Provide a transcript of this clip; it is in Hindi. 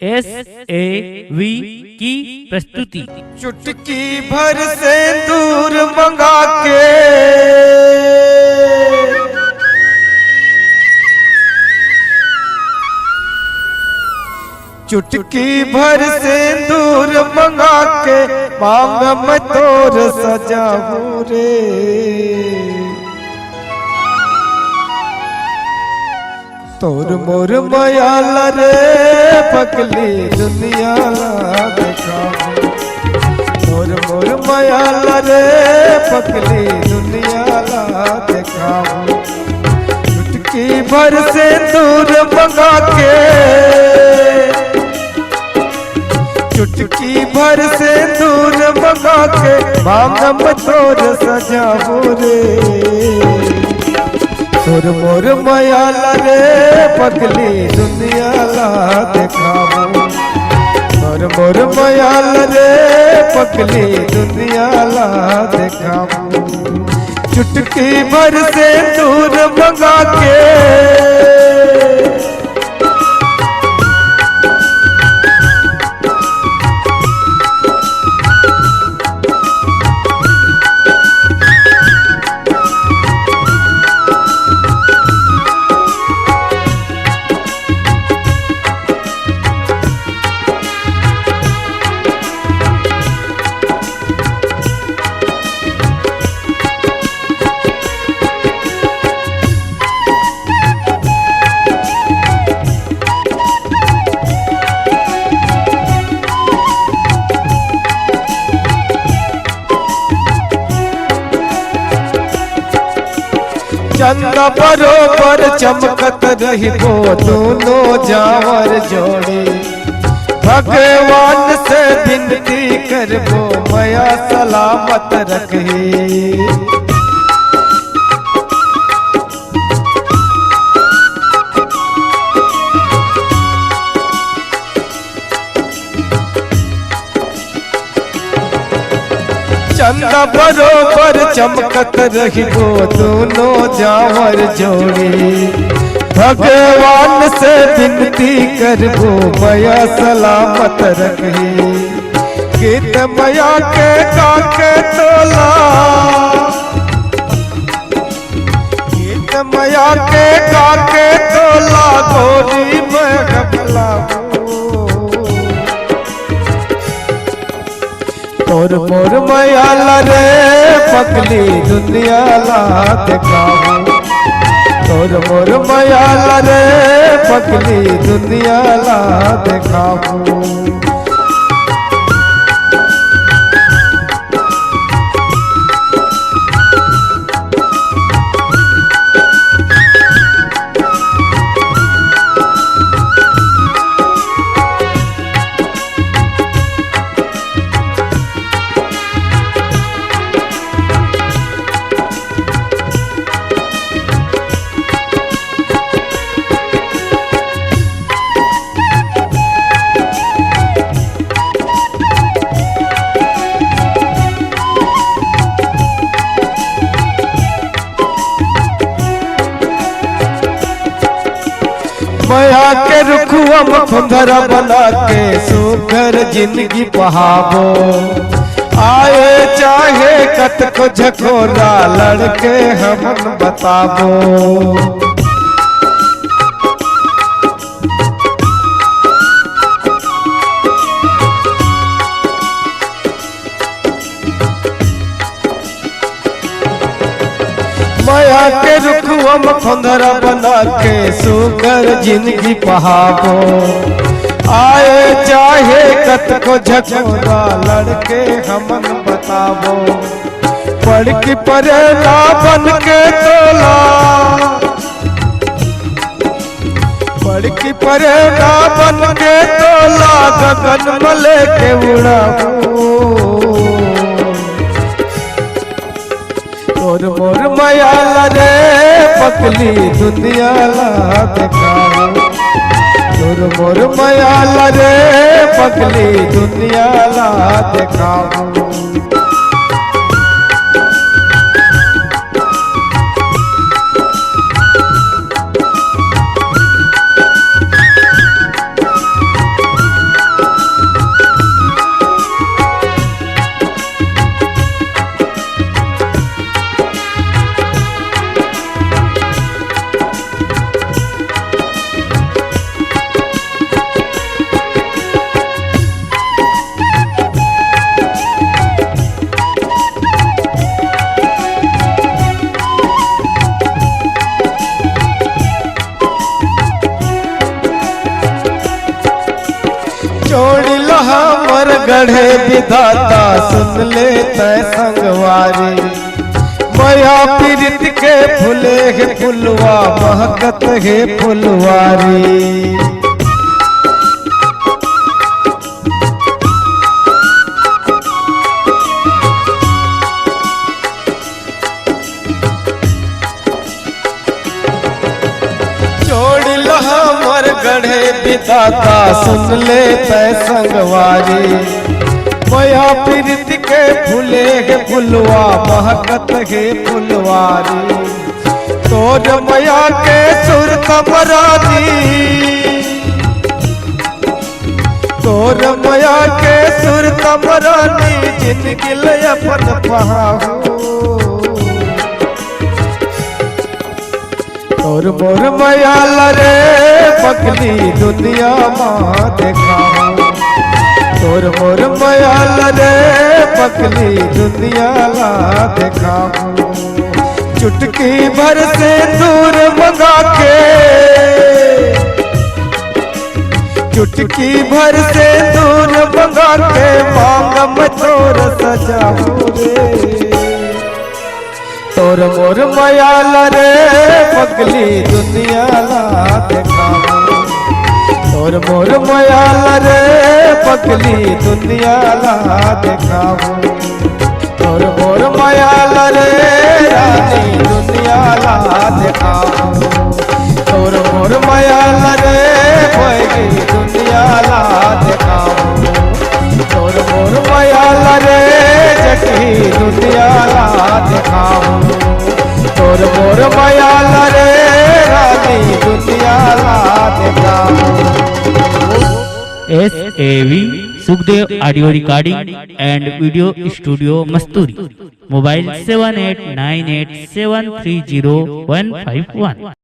SAV की प्रस्तुति। चुटकी भर से दूर मंगा के चुटकी भर से दूर मंगा के मांग में तोर सजाऊं रे। तोर मोर मयाल रे पगली दुनिया दिखाऊं। तोर मोर मयाल रे पगली दुनिया दिखाऊं। चुटकी भर से दूर मंगा के चुटकी भर से दूर मंगा के मांग में तोर सजाऊं रे। तोर मोर मयाल रे पगली दुनिया दिखाऊं। तोर मोर मयाल रे पगली दुनिया दिखाऊं। चुटकी भर से दूर मंगा के चंदा बरोबर चमकत रही वो दोनों जावर जोड़ी। भगवान से विनती करबो मया सलामत रखी। चंदा बरोबर चमकत रही वो दोनों जावर जोड़ी। भगवान से विनती करबो मया सलामत रखी। गीत मया के काके तोला गीत मया के काके तोला गोरी में गबला। तोर मोर मयाल रे पगली दुनिया दिखाऊं। तोर मोर मयाल रे पगली दुनिया दिखाऊं। मया के रुखुअम फुंधरा बना के सुघर जिंदगी बहावो। आए चाहे कत को झकोरा लड़के हम बतावो। मया के रुखुअम फुंधरा बना के सुगर जिंदगी बहावो। आए चाहे कत को झकोरा लड़के हमन बतावो। पढ़ की परेला बन के तोला पढ़ की परेला बन के तोला गगन में लेके उड़ाऊं। तोर मोर मयाल रे पगली दुनिया दिखाऊं। तोर मोर मयाल रे पगली दुनिया दिखाऊं। हमर गढ़े विधाता सुन ले तय संगवारी माया पीरित के फूले है फुलवा महकत है फुलवारी हमर गढ़े विधाता सुन ले तय संगवारी माया पीरित के फूले है फुलवा महकत है फुलवारी तोर माया के सुर तमरानी तोर माया के सुर तमरानी जिंदगी ले अपन पहाहू और मोर मयाल रे पगली दुनिया माँ देखाऊं और मोर मयाल रे पगली दुनिया ला देखाऊं चुटकी भर से दूर मंगा के चुटकी भर से दूर मंगा के मांग में तोर सजाऊं रे तोर मोर मयाल रे पगली दुनिया ला देखाऊं तोर मोर मयाल रे पगली दुनिया ला देखाऊं तोर मोर मयाल रे रानी दुनिया ला देखाऊं तोर मोर मयाल रे पगली दुनिया ला देखाऊं तोर मोर मयाल रे जटी दुनिया ला देखाऊं तोर मोर मयाल रे रानी दुनिया ला देखाऊं SAV Sukhdev audio recording and video studio Masturi mobile 7898730151